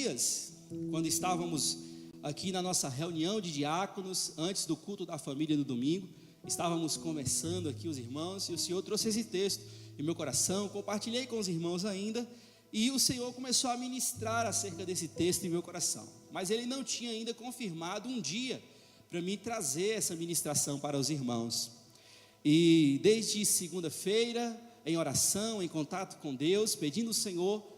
dias, quando estávamos aqui na nossa reunião de diáconos, antes do culto da família no domingo, estávamos conversando aqui os irmãos, e o Senhor trouxe esse texto em meu coração, compartilhei com os irmãos ainda, e o Senhor começou a ministrar acerca desse texto em meu coração, mas Ele não tinha ainda confirmado um dia para mim trazer essa ministração para os irmãos. E desde segunda-feira, em oração, em contato com Deus, pedindo ao Senhor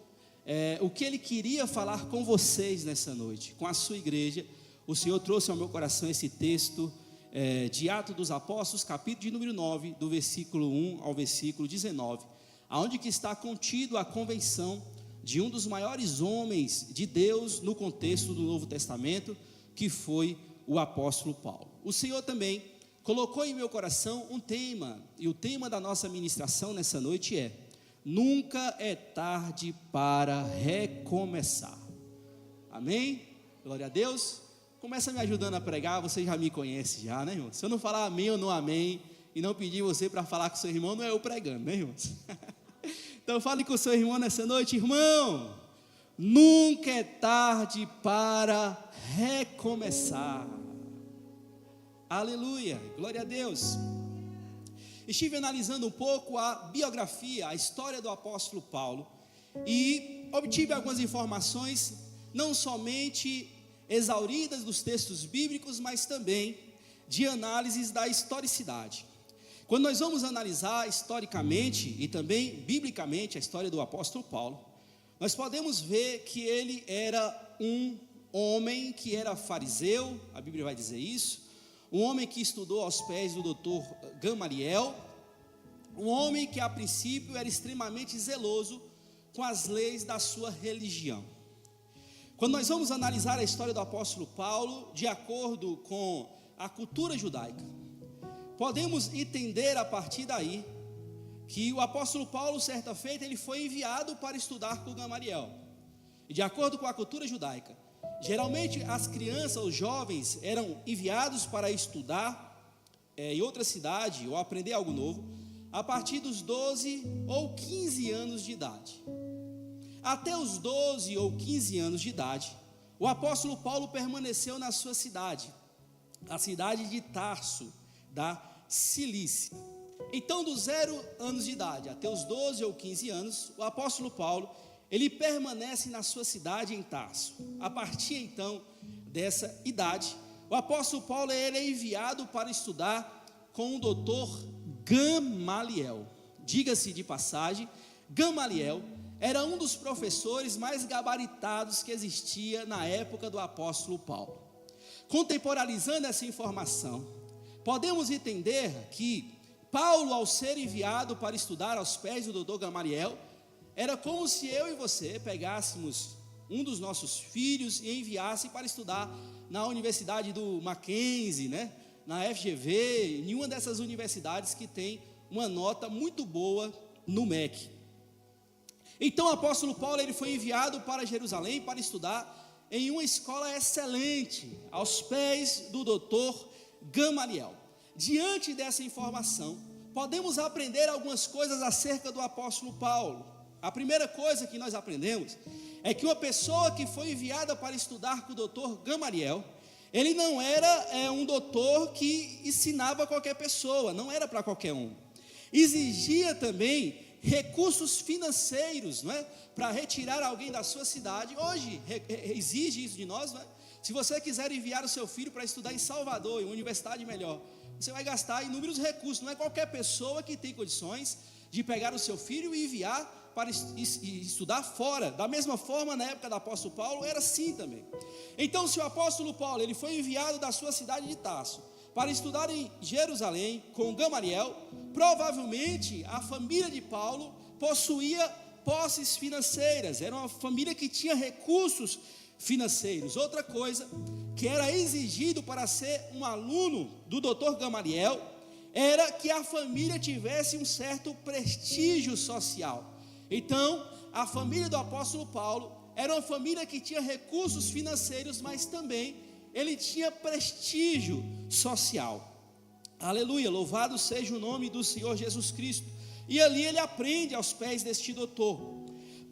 o que Ele queria falar com vocês nessa noite, com a sua igreja, o Senhor trouxe ao meu coração esse texto de Atos dos Apóstolos, capítulo de número 9, do versículo 1 ao versículo 19, aonde que está contido a convenção de um dos maiores homens de Deus no contexto do Novo Testamento, que foi o apóstolo Paulo. O Senhor também colocou em meu coração um tema, e o tema da nossa ministração nessa noite é: nunca é tarde para recomeçar. Amém? Glória a Deus. Começa me ajudando a pregar, você já me conhece já, né, irmão? Se eu não falar amém ou não amém, e não pedir você para falar com o seu irmão, não é eu pregando, né, irmãos? Então fale com o seu irmão nessa noite: irmão, nunca é tarde para recomeçar. Aleluia, glória a Deus. Estive analisando um pouco a biografia, a história do apóstolo Paulo, e obtive algumas informações, não somente exauridas dos textos bíblicos, mas também de análises da historicidade. Quando nós vamos analisar historicamente e também biblicamente a história do apóstolo Paulo, nós podemos ver que ele era um homem que era fariseu, a Bíblia vai dizer isso, um homem que estudou aos pés do doutor Gamaliel, um homem que a princípio era extremamente zeloso com as leis da sua religião. Quando nós vamos analisar a história do apóstolo Paulo, de acordo com a cultura judaica, podemos entender a partir daí que o apóstolo Paulo, certa feita, ele foi enviado para estudar com Gamaliel. E de acordo com a cultura judaica, geralmente as crianças, os jovens, eram enviados para estudar em outra cidade ou aprender algo novo a partir dos 12 ou 15 anos de idade. Até os 12 ou 15 anos de idade, o apóstolo Paulo permaneceu na sua cidade, a cidade de Tarso, da Cilícia. Então, dos 0 anos de idade até os 12 ou 15 anos, o apóstolo Paulo, ele permanece na sua cidade em Tarso. A partir então dessa idade, o apóstolo Paulo ele é enviado para estudar com o doutor Gamaliel. Diga-se de passagem, Gamaliel era um dos professores mais gabaritados que existia na época do apóstolo Paulo. Contemporaneizando essa informação, podemos entender que Paulo, ao ser enviado para estudar aos pés do doutor Gamaliel, era como se eu e você pegássemos um dos nossos filhos e enviasse para estudar na Universidade do Mackenzie, né? Na FGV, em uma dessas universidades que tem uma nota muito boa no MEC. Então o apóstolo Paulo ele foi enviado para Jerusalém para estudar em uma escola excelente, aos pés do doutor Gamaliel. Diante dessa informação, podemos aprender algumas coisas acerca do apóstolo Paulo. A primeira coisa que nós aprendemos é que uma pessoa que foi enviada para estudar com o doutor Gamaliel, ele não era um doutor que ensinava a qualquer pessoa, não era para qualquer um. Exigia também recursos financeiros, não é? Para retirar alguém da sua cidade. Hoje exige isso de nós, não é? Se você quiser enviar o seu filho para estudar em Salvador, em uma universidade melhor, você vai gastar inúmeros recursos. Não é qualquer pessoa que tem condições de pegar o seu filho e enviar para estudar fora. Da mesma forma, na época do apóstolo Paulo, era assim também. Então, se o apóstolo Paulo ele foi enviado da sua cidade de Tarso para estudar em Jerusalém com Gamaliel, provavelmente a família de Paulo possuía posses financeiras, era uma família que tinha recursos financeiros. Outra coisa que era exigido para ser um aluno do doutor Gamaliel era que a família tivesse um certo prestígio social. Então, a família do apóstolo Paulo era uma família que tinha recursos financeiros, mas também ele tinha prestígio social. Aleluia, louvado seja o nome do Senhor Jesus Cristo. E ali ele aprende aos pés deste doutor.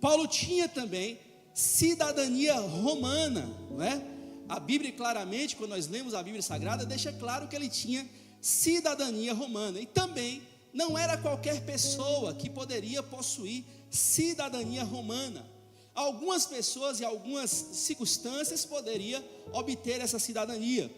Paulo tinha também cidadania romana, não é? A Bíblia claramente, quando nós lemos a Bíblia Sagrada, deixa claro que ele tinha cidadania romana, e também não era qualquer pessoa que poderia possuir cidadania romana. Algumas pessoas e algumas circunstâncias poderiam obter essa cidadania.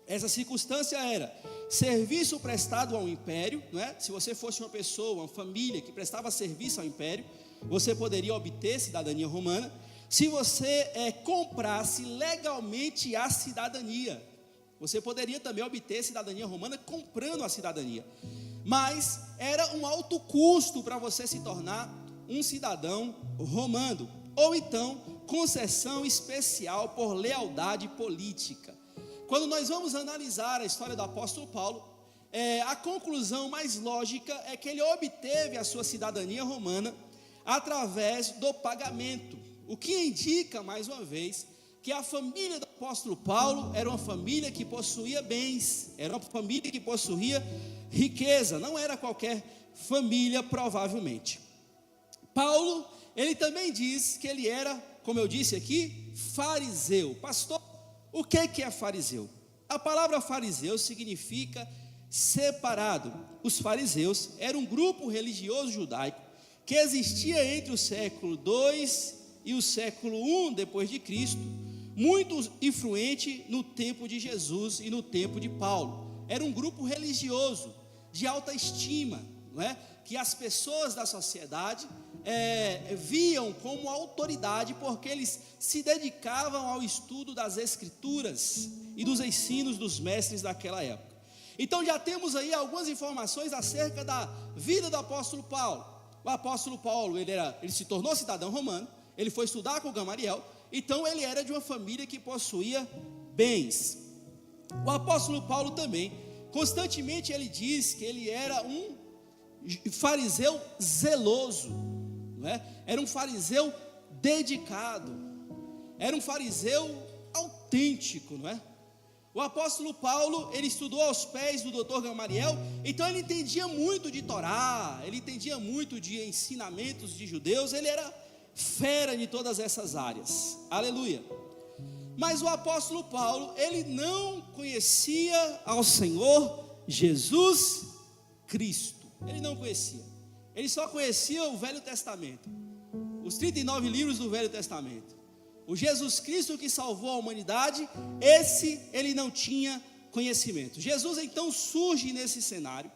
Essa circunstância era serviço prestado ao império, não é? Se você fosse uma pessoa, uma família que prestava serviço ao império, você poderia obter cidadania romana. Se você comprasse legalmente a cidadania, você poderia também obter cidadania romana comprando a cidadania. Mas era um alto custo para você se tornar um cidadão romano, ou então concessão especial por lealdade política. Quando nós vamos analisar a história do apóstolo Paulo, a conclusão mais lógica é que ele obteve a sua cidadania romana através do pagamento, o que indica, mais uma vez, que a família do apóstolo Paulo era uma família que possuía bens, era uma família que possuía riqueza, não era qualquer família, provavelmente. Paulo, ele também diz que ele era, como eu disse aqui, fariseu. Pastor, o que é fariseu? A palavra fariseu significa separado. Os fariseus eram um grupo religioso judaico que existia entre o século II e o século I depois de Cristo, muito influente no tempo de Jesus e no tempo de Paulo. Era um grupo religioso de alta estima, não é? Que as pessoas da sociedade viam como autoridade, porque eles se dedicavam ao estudo das escrituras e dos ensinos dos mestres daquela época. Então já temos aí algumas informações acerca da vida do apóstolo Paulo. O apóstolo Paulo, ele se tornou cidadão romano, ele foi estudar com Gamaliel, então ele era de uma família que possuía bens. O apóstolo Paulo também, constantemente ele diz que ele era um fariseu zeloso, não é? Era um fariseu dedicado, era um fariseu autêntico, não é? O apóstolo Paulo, ele estudou aos pés do doutor Gamaliel, então ele entendia muito de Torá, ele entendia muito de ensinamentos de judeus, ele era fera de todas essas áreas, aleluia. Mas o apóstolo Paulo, ele não conhecia ao Senhor Jesus Cristo, ele não conhecia, ele só conhecia o Velho Testamento, os 39 livros do Velho Testamento. O Jesus Cristo que salvou a humanidade, esse ele não tinha conhecimento. Jesus então surge nesse cenário,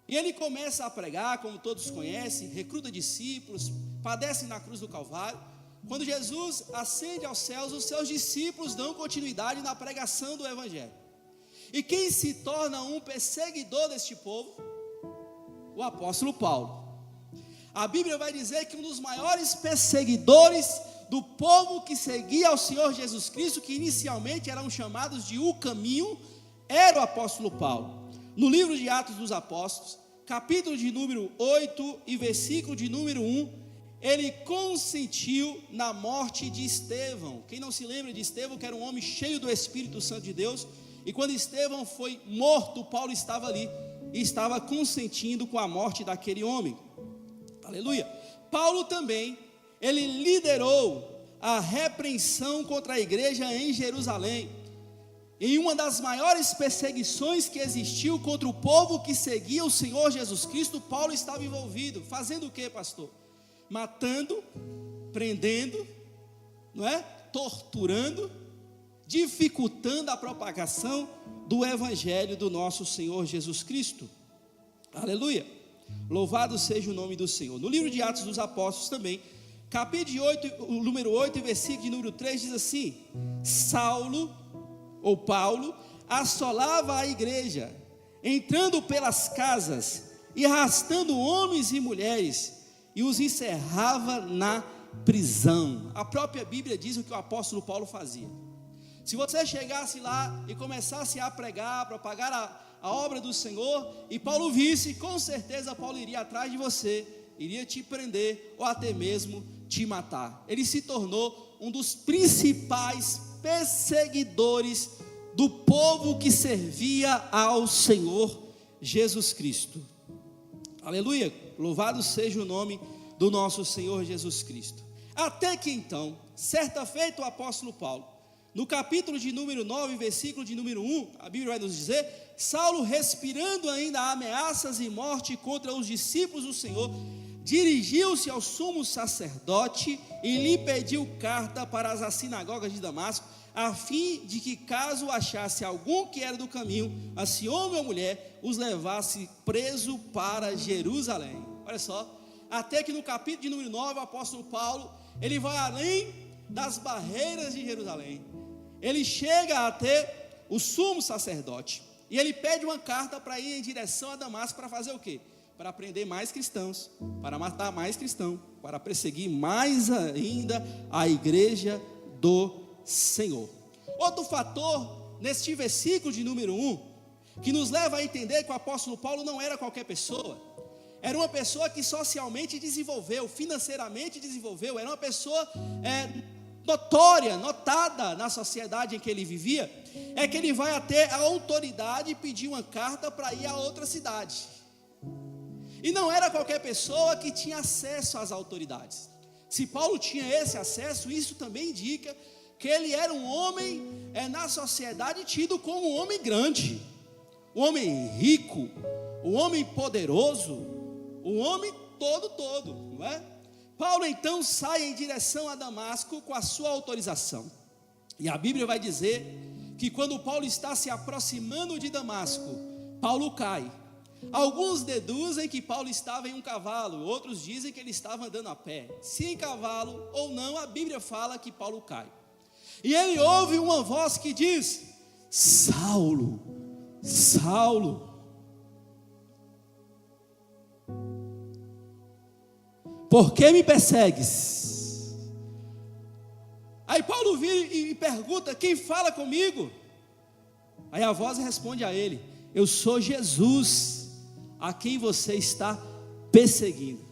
e ele começa a pregar, como todos conhecem, recruta discípulos, padece na cruz do Calvário. Quando Jesus ascende aos céus, os seus discípulos dão continuidade na pregação do Evangelho. E quem se torna um perseguidor deste povo? O apóstolo Paulo. A Bíblia vai dizer que um dos maiores perseguidores do povo que seguia ao Senhor Jesus Cristo, que inicialmente eram chamados de o caminho, era o apóstolo Paulo. No livro de Atos dos Apóstolos, capítulo de número 8 e versículo de número 1, ele consentiu na morte de Estevão. Quem não se lembra de Estevão, que era um homem cheio do Espírito Santo de Deus, e quando Estevão foi morto, Paulo estava ali, e estava consentindo com a morte daquele homem, aleluia. Paulo também, ele liderou a repreensão contra a igreja em Jerusalém. Em uma das maiores perseguições que existiu contra o povo que seguia o Senhor Jesus Cristo, Paulo estava envolvido. Fazendo o que, pastor? Matando, prendendo, não é? Torturando, dificultando a propagação do Evangelho do nosso Senhor Jesus Cristo. Aleluia. Louvado seja o nome do Senhor. No livro de Atos dos Apóstolos também, capítulo 8, número 8, versículo de número 3, diz assim: Paulo, assolava a igreja, entrando pelas casas, e arrastando homens e mulheres, e os encerrava na prisão. A própria Bíblia diz o que o apóstolo Paulo fazia. Se você chegasse lá e começasse a pregar, a propagar a obra do Senhor, e Paulo visse, com certeza Paulo iria atrás de você, iria te prender, ou até mesmo te matar. Ele se tornou um dos principais perseguidores do povo que servia ao Senhor Jesus Cristo. Aleluia, louvado seja o nome do nosso Senhor Jesus Cristo. Até que então, Certa feita o apóstolo Paulo, no capítulo de número 9, versículo de número 1, a Bíblia vai nos dizer: Saulo, respirando ainda ameaças e morte contra os discípulos do Senhor, dirigiu-se ao sumo sacerdote e lhe pediu carta para as sinagogas de Damasco, a fim de que, caso achasse algum que era do caminho, se homem ou mulher, os levasse preso para Jerusalém. Olha só, até que no capítulo de número 9, o apóstolo Paulo, ele vai além das barreiras de Jerusalém. Ele chega até o sumo sacerdote e ele pede uma carta para ir em direção a Damasco para fazer o quê? Para prender mais cristãos, para matar mais cristãos, para perseguir mais ainda a igreja do Senhor. Outro fator neste versículo de número 1, que nos leva a entender que o apóstolo Paulo não era qualquer pessoa. Era uma pessoa que socialmente desenvolveu, financeiramente desenvolveu, era uma pessoa notória, notada na sociedade em que ele vivia. É que ele vai até a autoridade pedir uma carta para ir a outra cidade. E não era qualquer pessoa que tinha acesso às autoridades. Se Paulo tinha esse acesso, isso também indica que ele era um homem na sociedade tido como um homem grande, um homem rico, um homem poderoso, um homem todo, não é? Paulo então sai em direção a Damasco com a sua autorização. E a Bíblia vai dizer que quando Paulo está se aproximando de Damasco, Paulo cai. Alguns deduzem que Paulo estava em um cavalo, outros dizem que ele estava andando a pé. Se em cavalo ou não, a Bíblia fala que Paulo cai. E ele ouve uma voz que diz: Saulo, Saulo, por que me persegues? Aí Paulo vira e pergunta: quem fala comigo? Aí a voz responde a ele: eu sou Jesus, a quem você está perseguindo.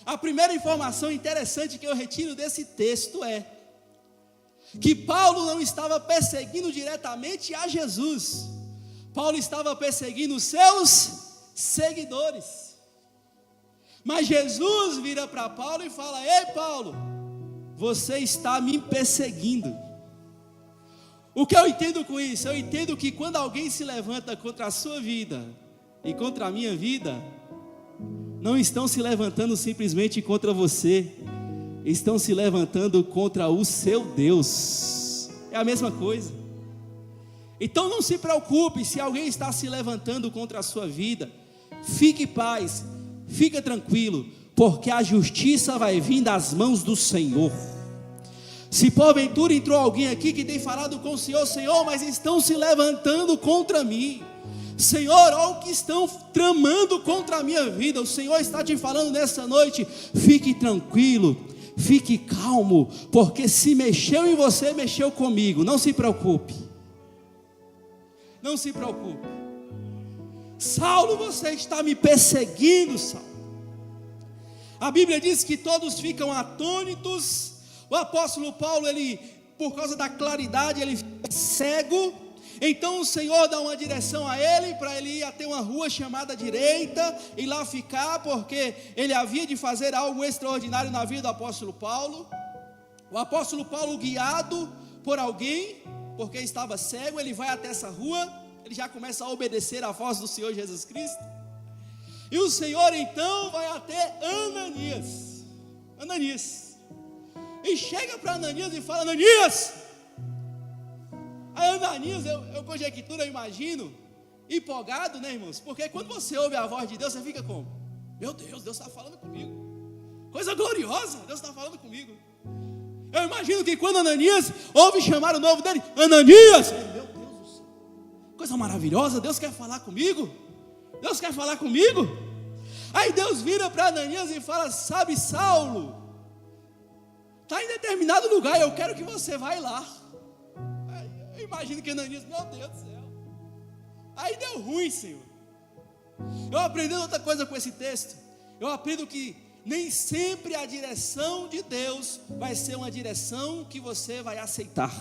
A primeira informação interessante que eu retiro desse texto é que Paulo não estava perseguindo diretamente a Jesus. Paulo estava perseguindo os seus seguidores. Mas Jesus vira para Paulo e fala: ei Paulo, você está me perseguindo. O que eu entendo com isso? Eu entendo que quando alguém se levanta contra a sua vida e contra a minha vida, não estão se levantando simplesmente contra você, estão se levantando contra o seu Deus. É a mesma coisa. Então não se preocupe se alguém está se levantando contra a sua vida. Fique em paz, fica tranquilo, porque a justiça vai vir das mãos do Senhor. Se porventura entrou alguém aqui que tem falado com o Senhor: Senhor, mas estão se levantando contra mim, Senhor, olha o que estão tramando contra a minha vida. O Senhor está te falando nessa noite: fique tranquilo, fique calmo, porque se mexeu em você, mexeu comigo. Não se preocupe, não se preocupe. Saulo, você está me perseguindo, Saulo. A Bíblia diz que todos ficam atônitos. O apóstolo Paulo, ele, por causa da claridade, ele fica cego. Então o Senhor dá uma direção a ele, para ele ir até uma rua chamada direita, e lá ficar, porque ele havia de fazer algo extraordinário na vida do apóstolo Paulo. O apóstolo Paulo, guiado por alguém, porque estava cego, ele vai até essa rua, ele já começa a obedecer à voz do Senhor Jesus Cristo. E o Senhor então vai até Ananias, e chega para Ananias e fala: Ananias. Aí Ananias, eu conjecturo, eu imagino, empolgado, né, irmãos? Porque quando você ouve a voz de Deus, você fica como? Meu Deus, Deus está falando comigo. Coisa gloriosa, Deus está falando comigo. Eu imagino que quando Ananias ouve chamar o nome dele: Ananias, meu Deus do céu, coisa maravilhosa, Deus quer falar comigo. Deus quer falar comigo. Aí Deus vira para Ananias e fala: sabe, Saulo, está em determinado lugar, eu quero que você vá lá. Eu imagino que Ananias: meu Deus do céu, aí deu ruim, Senhor. Eu aprendi outra coisa com esse texto. Eu aprendo que nem sempre a direção de Deus vai ser uma direção que você vai aceitar.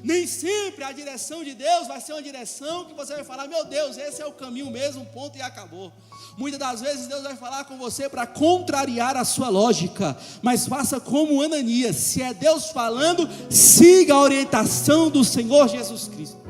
Nem sempre a direção de Deus vai ser uma direção que você vai falar: meu Deus, esse é o caminho mesmo, ponto e acabou. Muitas das vezes Deus vai falar com você para contrariar a sua lógica, mas faça como Ananias. Se é Deus falando, siga a orientação do Senhor Jesus Cristo.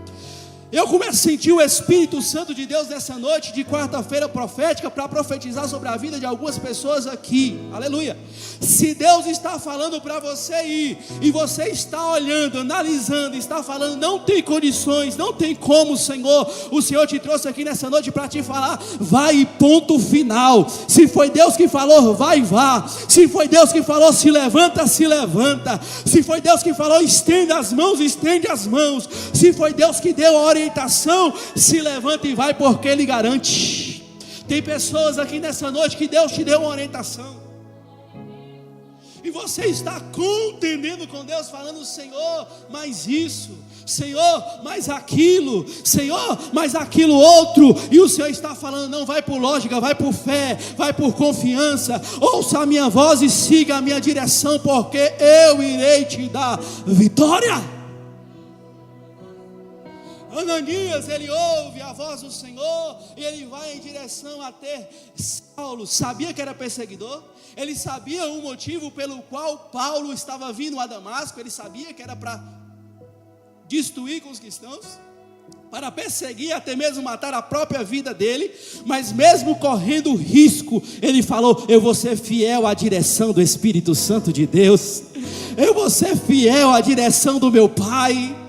Eu começo a sentir o Espírito Santo de Deus nessa noite de quarta-feira profética para profetizar sobre a vida de algumas pessoas aqui, aleluia. Se Deus está falando para você ir, e você está olhando, analisando, está falando: não tem condições, não tem como, Senhor, o Senhor te trouxe aqui nessa noite para te falar: vai, ponto final. Se foi Deus que falou, vai, vá. Se foi Deus que falou, se levanta, se levanta. Se foi Deus que falou, estende as mãos, estende as mãos. Se foi Deus que deu a orientação, se levanta e vai, porque Ele garante. Tem pessoas aqui nessa noite que Deus te deu uma orientação, e você está contendendo com Deus, falando: Senhor, mais isso, Senhor, mais aquilo, Senhor, mais aquilo outro. E o Senhor está falando: não vai por lógica, vai por fé, vai por confiança. Ouça a minha voz e siga a minha direção, porque eu irei te dar vitória. Ananias, ele ouve a voz do Senhor e ele vai em direção até Saulo. Sabia que era perseguidor, ele sabia o motivo pelo qual Paulo estava vindo a Damasco. Ele sabia que era para destruir com os cristãos, para perseguir, até mesmo matar a própria vida dele. Mas mesmo correndo risco, ele falou: eu vou ser fiel à direção do Espírito Santo de Deus, eu vou ser fiel à direção do meu Pai.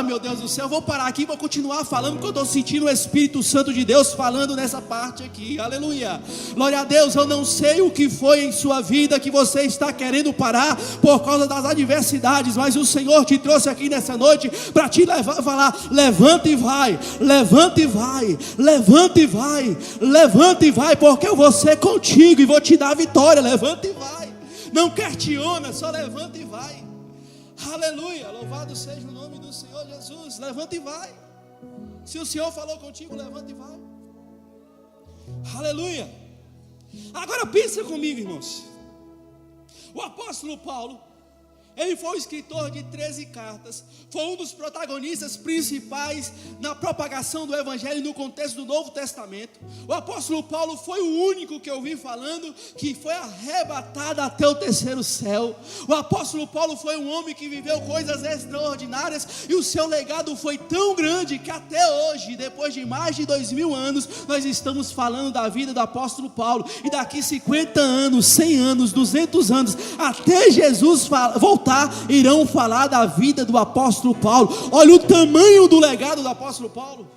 Meu Deus do céu, eu vou parar aqui e vou continuar falando, porque eu estou sentindo o Espírito Santo de Deus falando nessa parte aqui, aleluia, glória a Deus. Eu não sei o que foi em sua vida que você está querendo parar por causa das adversidades, mas o Senhor te trouxe aqui nessa noite para te falar: levanta e vai, levanta e vai, levanta e vai, levanta e vai, porque eu vou ser contigo e vou te dar a vitória. Levanta e vai, não questiona, só levanta e vai. Aleluia, louvado seja o nome do Senhor Jesus. Levanta e vai. Se o Senhor falou contigo, levanta e vai. Aleluia. Agora pensa comigo, irmãos. O apóstolo Paulo, ele foi o escritor de 13 cartas, foi um dos protagonistas principais na propagação do Evangelho no contexto do Novo Testamento. O apóstolo Paulo foi o único que eu vi falando que foi arrebatado até o terceiro céu. O apóstolo Paulo foi um homem que viveu coisas extraordinárias, e o seu legado foi tão grande que até hoje, depois de mais de 2000 anos, nós estamos falando da vida do apóstolo Paulo. E daqui 50 anos, 100 anos, 200 anos, até Jesus voltar, irão falar da vida do apóstolo Paulo. Olha o tamanho do legado do apóstolo Paulo.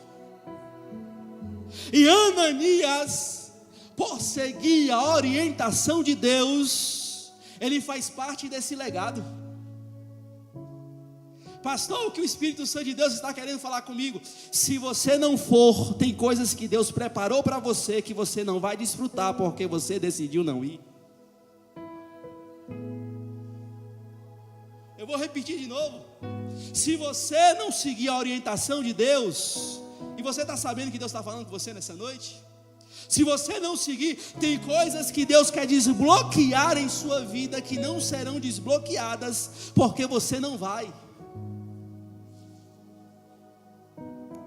E Ananias, por seguir a orientação de Deus, ele faz parte desse legado. Pastor, o que o Espírito Santo de Deus está querendo falar comigo? Se você não for, tem coisas que Deus preparou para você que você não vai desfrutar porque você decidiu não ir. Eu vou repetir de novo. Se você não seguir a orientação de Deus, e você está sabendo que Deus está falando com você nessa noite, se você não seguir, tem coisas que Deus quer desbloquear em sua vida que não serão desbloqueadas porque você não vai.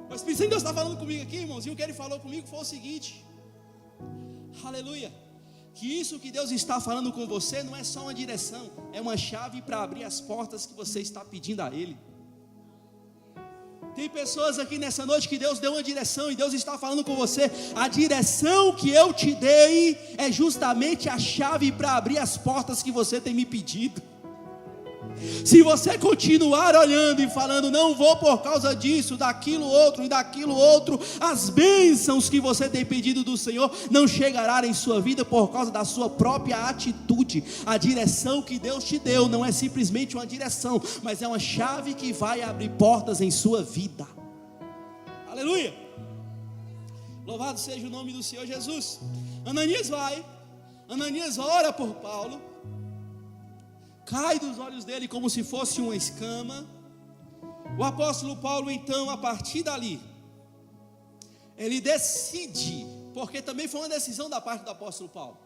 Mas pensando que Deus está falando comigo aqui, irmãos, e o que Ele falou comigo foi o seguinte: aleluia, que isso que Deus está falando com você não é só uma direção, é uma chave para abrir as portas que você está pedindo a Ele. Tem pessoas aqui nessa noite que Deus deu uma direção e Deus está falando com você: a direção que eu te dei é justamente a chave para abrir as portas que você tem me pedido. Se você continuar olhando e falando: não vou por causa disso, daquilo outro e daquilo outro, as bênçãos que você tem pedido do Senhor não chegarão em sua vida por causa da sua própria atitude. A direção que Deus te deu não é simplesmente uma direção, mas é uma chave que vai abrir portas em sua vida. Aleluia, louvado seja o nome do Senhor Jesus. Ananias ora por Paulo, cai dos olhos dele como se fosse uma escama. O apóstolo Paulo então, a partir dali, ele decide, porque também foi uma decisão da parte do apóstolo Paulo.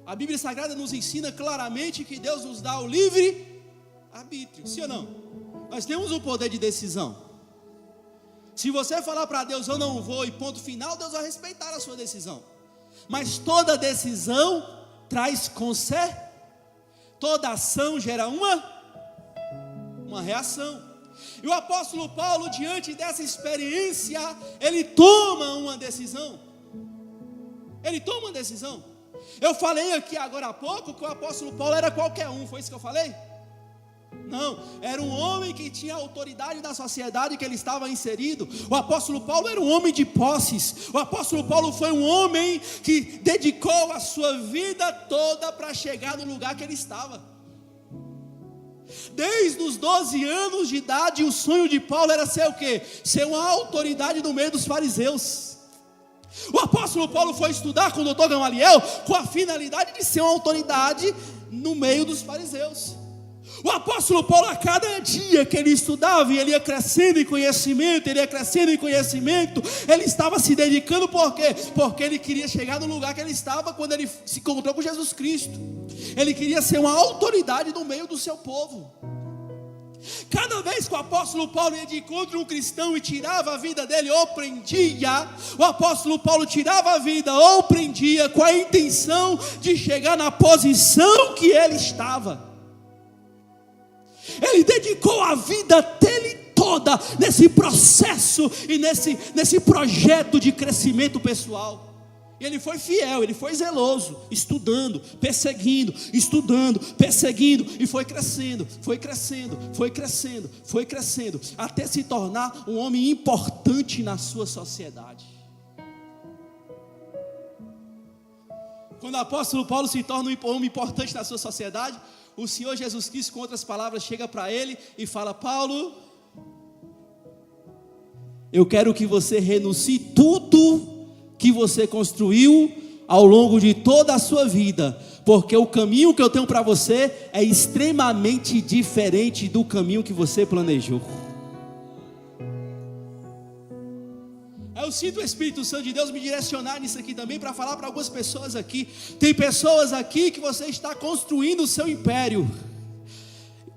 A Bíblia Sagrada nos ensina claramente que Deus nos dá o livre Arbítrio, sim ou não? Nós temos o poder de decisão. Se você falar para Deus, eu não vou, e ponto final, Deus vai respeitar a sua decisão. Mas toda decisão traz consequência. Toda ação gera uma reação. E o apóstolo Paulo, diante dessa experiência, ele toma uma decisão. Ele toma uma decisão. Eu falei aqui agora há pouco que o apóstolo Paulo era qualquer um, foi isso que eu falei? Não, era um homem que tinha autoridade na sociedade que ele estava inserido. O apóstolo Paulo era um homem de posses. O apóstolo Paulo foi um homem que dedicou a sua vida toda para chegar no lugar que ele estava. Desde os 12 anos de idade, o sonho de Paulo era ser o quê? Ser uma autoridade no meio dos fariseus. O apóstolo Paulo foi estudar com o doutor Gamaliel com a finalidade de ser uma autoridade no meio dos fariseus. O apóstolo Paulo, a cada dia que ele estudava, e ele ia crescendo em conhecimento, ele estava se dedicando, por quê? Porque ele queria chegar no lugar que ele estava quando ele se encontrou com Jesus Cristo. Ele queria ser uma autoridade no meio do seu povo. Cada vez que o apóstolo Paulo ia de encontro a um cristão e tirava a vida dele ou prendia, o apóstolo Paulo tirava a vida ou prendia com a intenção de chegar na posição que ele estava. Ele dedicou a vida dele toda nesse processo e nesse projeto de crescimento pessoal. E ele foi fiel, ele foi zeloso, estudando, perseguindo, e foi crescendo, até se tornar um homem importante na sua sociedade. Quando o apóstolo Paulo se torna um homem importante na sua sociedade, o Senhor Jesus Cristo, com outras palavras, chega para ele e fala: Paulo, eu quero que você renuncie tudo que você construiu ao longo de toda a sua vida, porque o caminho que eu tenho para você é extremamente diferente do caminho que você planejou. Eu sinto o Espírito Santo de Deus me direcionar nisso aqui também, para falar para algumas pessoas aqui. Tem pessoas aqui que você está construindo o seu império.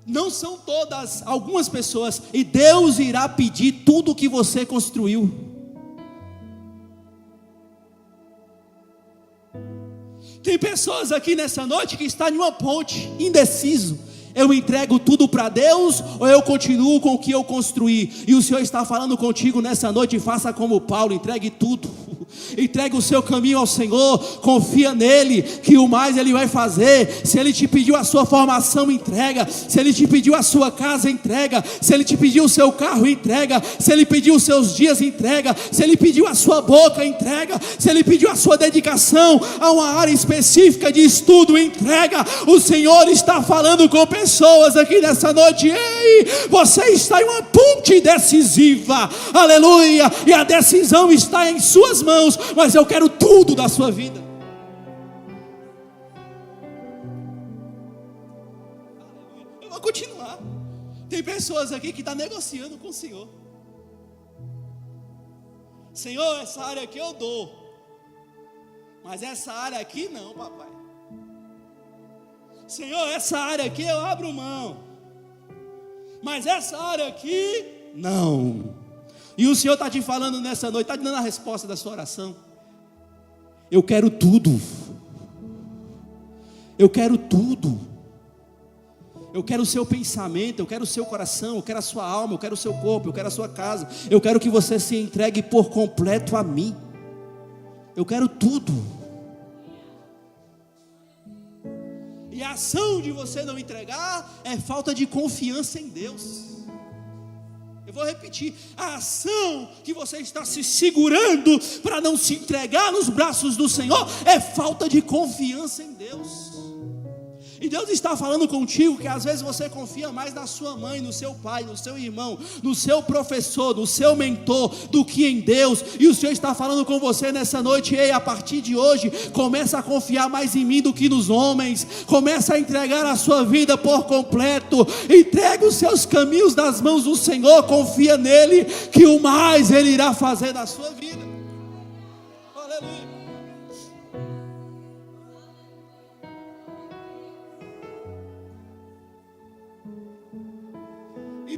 Não são todas, algumas pessoas, e Deus irá pedir tudo o que você construiu. Tem pessoas aqui nessa noite que estão em uma ponte, indeciso. Eu entrego tudo para Deus ou eu continuo com o que eu construí? E o Senhor está falando contigo nessa noite: faça como Paulo, entregue tudo. Entregue o seu caminho ao Senhor, confia nele, que o mais ele vai fazer. Se ele te pediu a sua formação, entrega. Se ele te pediu a sua casa, entrega. Se ele te pediu o seu carro, entrega. Se ele pediu os seus dias, entrega. Se ele pediu a sua boca, entrega. Se ele pediu a sua dedicação a uma área específica de estudo, entrega. O Senhor está falando com pessoas aqui nessa noite: ei, você está em uma ponte decisiva, aleluia, e a decisão está em suas mãos, mas eu quero tudo da sua vida. Eu vou continuar. Tem pessoas aqui que estão negociando com o Senhor. Senhor, essa área aqui eu dou, mas essa área aqui não, papai. Senhor, essa área aqui eu abro mão, mas essa área aqui não. E o Senhor está te falando nessa noite, está te dando a resposta da sua oração: eu quero tudo. Eu quero tudo. Eu quero o seu pensamento, eu quero o seu coração, eu quero a sua alma, eu quero o seu corpo, eu quero a sua casa. Eu quero que você se entregue por completo a mim. Eu quero tudo. E a ação de você não entregar é falta de confiança em Deus. Eu vou repetir: a ação que você está se segurando para não se entregar nos braços do Senhor é falta de confiança em Deus. E Deus está falando contigo que às vezes você confia mais na sua mãe, no seu pai, no seu irmão, no seu professor, no seu mentor, do que em Deus. E o Senhor está falando com você nessa noite: ei, a partir de hoje, começa a confiar mais em mim do que nos homens. Começa a entregar a sua vida por completo. Entrega os seus caminhos nas mãos do Senhor. Confia nele, que o mais ele irá fazer na sua vida. Aleluia.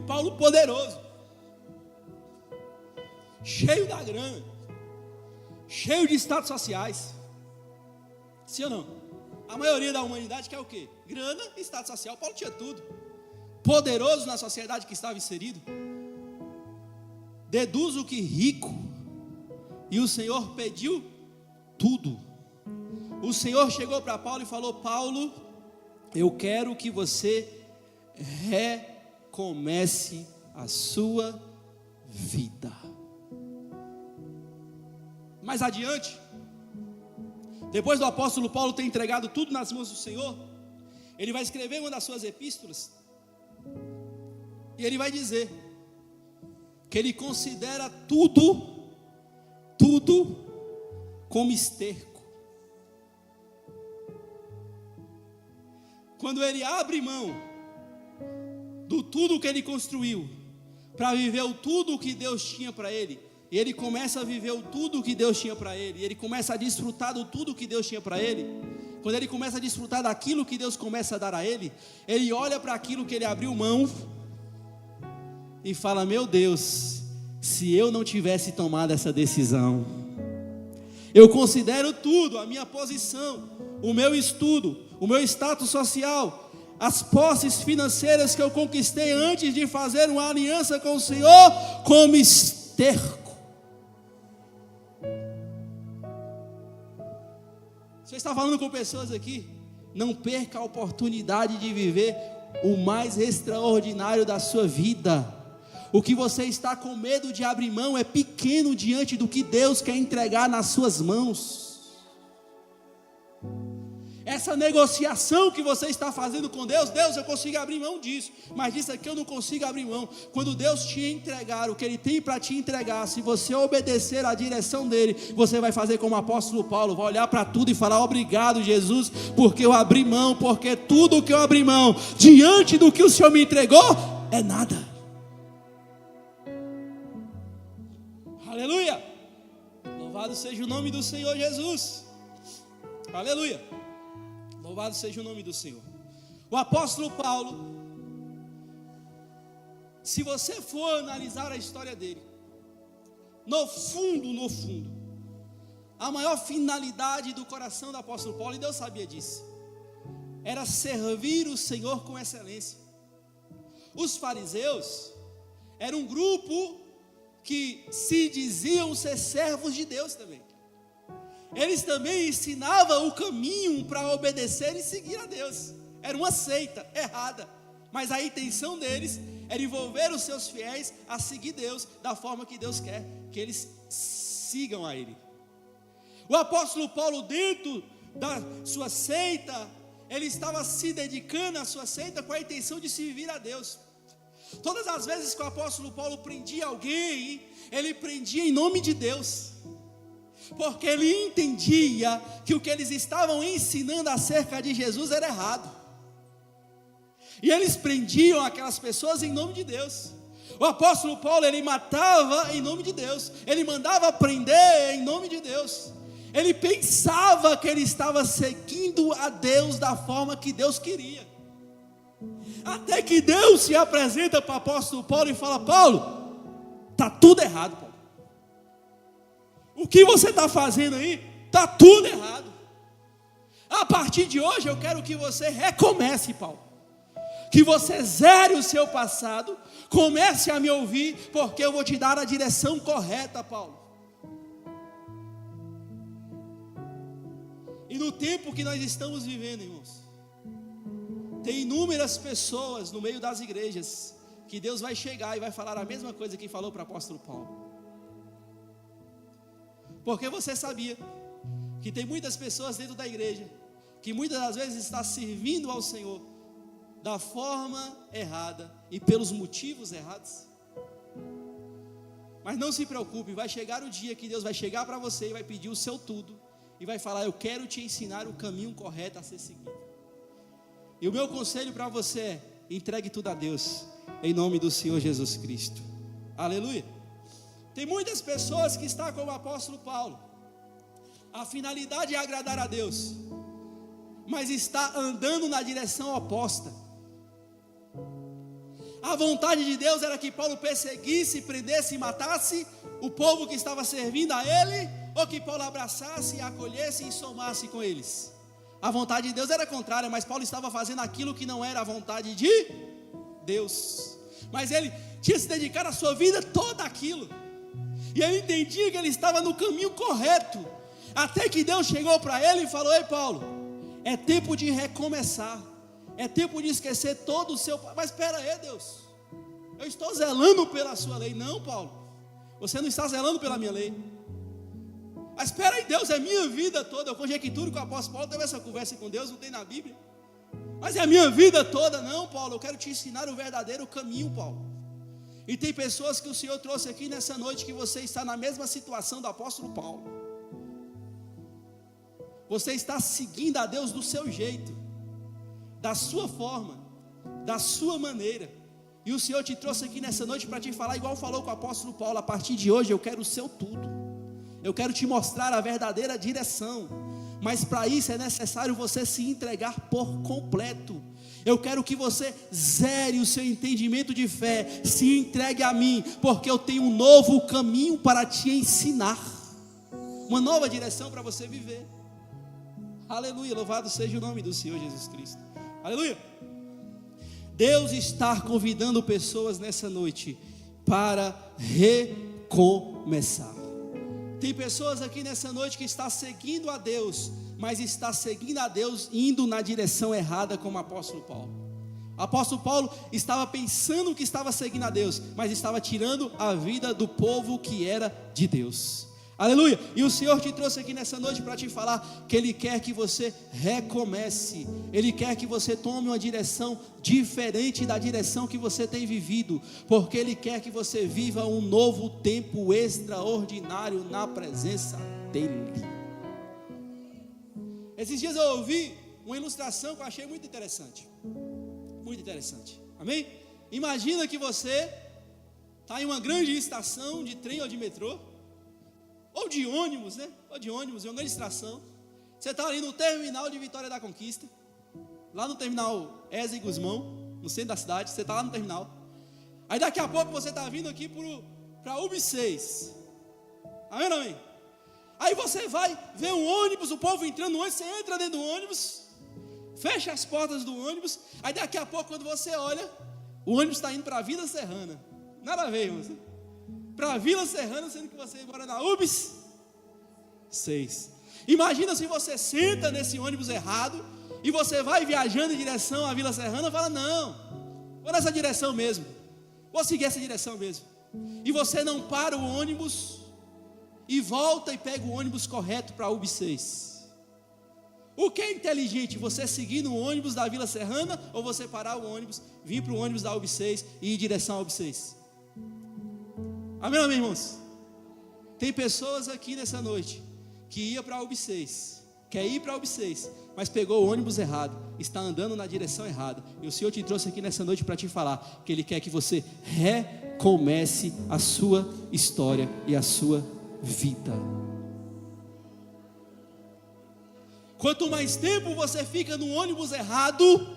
Paulo poderoso, cheio da grana, cheio de status sociais. Sim ou não? A maioria da humanidade quer o quê? Grana e status social. Paulo tinha tudo. Poderoso na sociedade que estava inserido. Deduzo que rico. E o Senhor pediu tudo. O Senhor chegou para Paulo e falou: Paulo, eu quero que você recomece a sua vida. Mais adiante, depois do apóstolo Paulo ter entregado tudo nas mãos do Senhor, ele vai escrever uma das suas epístolas, e ele vai dizer que ele considera tudo como esterco. Quando ele abre mão do tudo que ele construiu, para viver o tudo que Deus tinha para ele, e ele começa a viver o tudo que Deus tinha para ele, e ele começa a desfrutar do tudo que Deus tinha para ele. Quando ele começa a desfrutar daquilo que Deus começa a dar a ele olha para aquilo que ele abriu mão e fala: meu Deus, se eu não tivesse tomado essa decisão. Eu considero tudo, a minha posição, o meu estudo, o meu status social, as posses financeiras que eu conquistei antes de fazer uma aliança com o Senhor, como esterco. Você está falando com pessoas aqui? Não perca a oportunidade de viver o mais extraordinário da sua vida. O que você está com medo de abrir mão é pequeno diante do que Deus quer entregar nas suas mãos. Essa negociação que você está fazendo com Deus, eu consigo abrir mão disso, mas disso aqui eu não consigo abrir mão. Quando Deus te entregar o que Ele tem para te entregar, se você obedecer à direção dEle, você vai fazer como o apóstolo Paulo, vai olhar para tudo e falar: obrigado, Jesus, porque eu abri mão, porque tudo que eu abri mão, diante do que o Senhor me entregou, é nada. Aleluia, louvado seja o nome do Senhor Jesus, aleluia, louvado seja o nome do Senhor. O apóstolo Paulo, se você for analisar a história dele, no fundo, a maior finalidade do coração do apóstolo Paulo, e Deus sabia disso, era servir o Senhor com excelência. Os fariseus eram um grupo que se diziam ser servos de Deus também. Eles também ensinavam o caminho para obedecer e seguir a Deus. Era uma seita errada, mas a intenção deles era envolver os seus fiéis a seguir Deus da forma que Deus quer que eles sigam a Ele. O apóstolo Paulo, dentro da sua seita, ele estava se dedicando à sua seita com a intenção de servir a Deus. Todas as vezes que o apóstolo Paulo prendia alguém, ele prendia em nome de Deus, porque ele entendia que o que eles estavam ensinando acerca de Jesus era errado, e eles prendiam aquelas pessoas em nome de Deus. O apóstolo Paulo, ele matava em nome de Deus, ele mandava prender em nome de Deus. Ele pensava que ele estava seguindo a Deus da forma que Deus queria. Até que Deus se apresenta para o apóstolo Paulo e fala: Paulo, está tudo errado, Paulo. O que você está fazendo aí, está tudo errado. A partir de hoje eu quero que você recomece, Paulo. Que você zere o seu passado, comece a me ouvir, porque eu vou te dar a direção correta, Paulo. E no tempo que nós estamos vivendo, irmãos, tem inúmeras pessoas no meio das igrejas que Deus vai chegar e vai falar a mesma coisa que falou para o apóstolo Paulo. Porque você sabia que tem muitas pessoas dentro da igreja que muitas das vezes está servindo ao Senhor da forma errada e pelos motivos errados? Mas não se preocupe, vai chegar o dia que Deus vai chegar para você e vai pedir o seu tudo e vai falar: eu quero te ensinar o caminho correto a ser seguido. E o meu conselho para você é: entregue tudo a Deus, em nome do Senhor Jesus Cristo. Aleluia. Tem muitas pessoas que estão como o apóstolo Paulo, a finalidade é agradar a Deus, mas está andando na direção oposta. A vontade de Deus era que Paulo perseguisse, prendesse e matasse o povo que estava servindo a ele, ou que Paulo abraçasse, acolhesse e somasse com eles. A vontade de Deus era contrária, mas Paulo estava fazendo aquilo que não era a vontade de Deus. Mas ele tinha se dedicado a sua vida toda àquilo. E ele entendia que ele estava no caminho correto. Até que Deus chegou para ele e falou: ei Paulo, é tempo de recomeçar. É tempo de esquecer todo o seu... Mas espera aí, Deus, eu estou zelando pela sua lei. Não, Paulo, você não está zelando pela minha lei. Mas espera aí, Deus, é minha vida toda. Eu conjecturo que o apóstolo Paulo teve essa conversa com Deus, não tem na Bíblia. Mas é a minha vida toda. Não, Paulo, eu quero te ensinar o verdadeiro caminho, Paulo. E tem pessoas que o Senhor trouxe aqui nessa noite que você está na mesma situação do apóstolo Paulo. Você está seguindo a Deus do seu jeito, da sua forma, da sua maneira. E o Senhor te trouxe aqui nessa noite para te falar, igual falou com o apóstolo Paulo: a partir de hoje eu quero o seu tudo. Eu quero te mostrar a verdadeira direção. Mas para isso é necessário você se entregar por completo. Eu quero que você zere o seu entendimento de fé, se entregue a mim, porque eu tenho um novo caminho para te ensinar, uma nova direção para você viver. Aleluia, louvado seja o nome do Senhor Jesus Cristo. Aleluia. Deus está convidando pessoas nessa noite para recomeçar. Tem pessoas aqui nessa noite que está seguindo a Deus, mas está seguindo a Deus indo na direção errada, como o apóstolo Paulo. O apóstolo Paulo estava pensando que estava seguindo a Deus, mas estava tirando a vida do povo que era de Deus. Aleluia. E o Senhor te trouxe aqui nessa noite para te falar que Ele quer que você recomece. Ele quer que você tome uma direção diferente da direção que você tem vivido, porque Ele quer que você viva um novo tempo extraordinário na presença dEle. Esses dias eu ouvi uma ilustração que eu achei muito interessante. Muito interessante. Amém? Imagina que você está em uma grande estação de trem ou de metrô, ou de ônibus, né? Ou de ônibus, em uma grande estação. Você está ali no terminal de Vitória da Conquista, lá no terminal Eza e Guzmão, no centro da cidade. Você está lá no terminal. Aí daqui a pouco você está vindo aqui para UB6. Amém, amém? Aí você vai ver um ônibus, o povo entrando no ônibus. Você entra dentro do ônibus, fecha as portas do ônibus. Aí daqui a pouco, quando você olha, o ônibus está indo para a Vila Serrana. Nada a ver, irmãos. Para a Vila Serrana, sendo que você mora na UBS 6. Imagina se você senta nesse ônibus errado e você vai viajando em direção à Vila Serrana e fala: não, vou nessa direção mesmo, vou seguir essa direção mesmo. E você não para o ônibus e volta e pega o ônibus correto para a UBS 6. O que é inteligente? Você seguir no ônibus da Vila Serrana, ou você parar o ônibus, vir para o ônibus da UBS 6 e ir em direção à UBS 6? Amém, amém, irmãos? Tem pessoas aqui nessa noite que ia para a UB6, quer ir para a UB6, mas pegou o ônibus errado, está andando na direção errada. E o Senhor te trouxe aqui nessa noite para te falar que Ele quer que você recomece a sua história e a sua vida. Quanto mais tempo você fica no ônibus errado,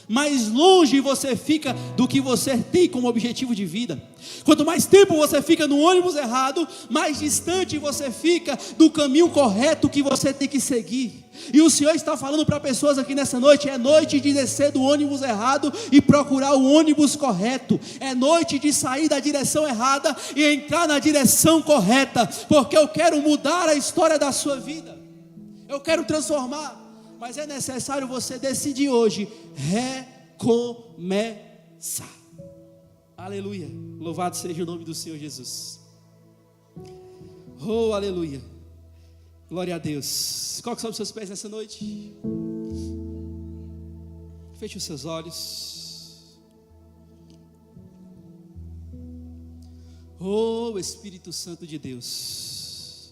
mais longe você fica do que você tem como objetivo de vida. Quanto mais tempo você fica no ônibus errado, mais distante você fica do caminho correto que você tem que seguir. E o Senhor está falando para pessoas aqui nessa noite: é noite de descer do ônibus errado e procurar o ônibus correto. É noite de sair da direção errada e entrar na direção correta, porque eu quero mudar a história da sua vida, eu quero transformar. Mas é necessário você decidir hoje recomeçar. Aleluia, louvado seja o nome do Senhor Jesus. Oh, aleluia, glória a Deus. Coloque sobre os seus pés nessa noite, feche os seus olhos. Oh, Espírito Santo de Deus,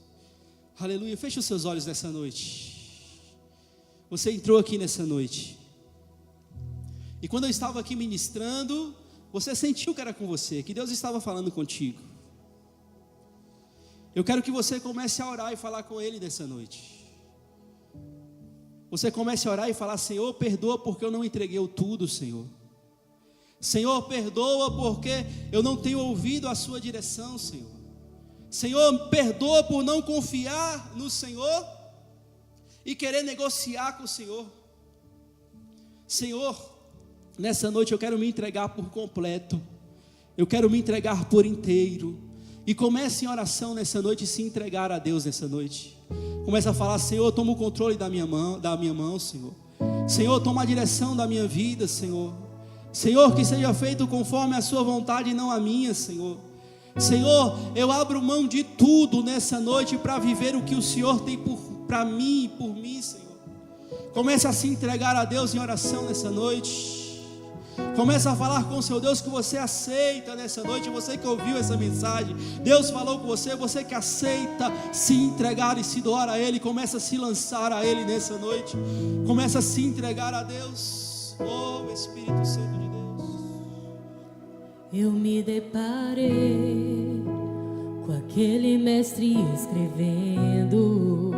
aleluia, feche os seus olhos nessa noite. Você entrou aqui nessa noite, e quando eu estava aqui ministrando, você sentiu que era com você, que Deus estava falando contigo. Eu quero que você comece a orar e falar com Ele nessa noite. Você comece a orar e falar: Senhor, perdoa porque eu não entreguei o tudo, Senhor. Senhor, perdoa porque eu não tenho ouvido a sua direção, Senhor. Senhor, perdoa por não confiar no Senhor e querer negociar com o Senhor. Senhor, nessa noite eu quero me entregar por completo. Eu quero me entregar por inteiro. E comece em oração nessa noite e se entregar a Deus nessa noite. Comece a falar: Senhor, toma o controle da minha mão, Senhor. Senhor, toma a direção da minha vida, Senhor. Senhor, que seja feito conforme a sua vontade e não a minha, Senhor. Senhor, eu abro mão de tudo nessa noite para viver o que o Senhor tem para mim e por mim, Senhor. Comece a se entregar a Deus em oração nessa noite. Comece a falar com o seu Deus que você aceita nessa noite. Você que ouviu essa mensagem, Deus falou com você, você que aceita se entregar e se doar a Ele. Comece a se lançar a Ele nessa noite. Comece a se entregar a Deus. Oh, Espírito Santo de Deus. Eu me deparei com aquele mestre escrevendo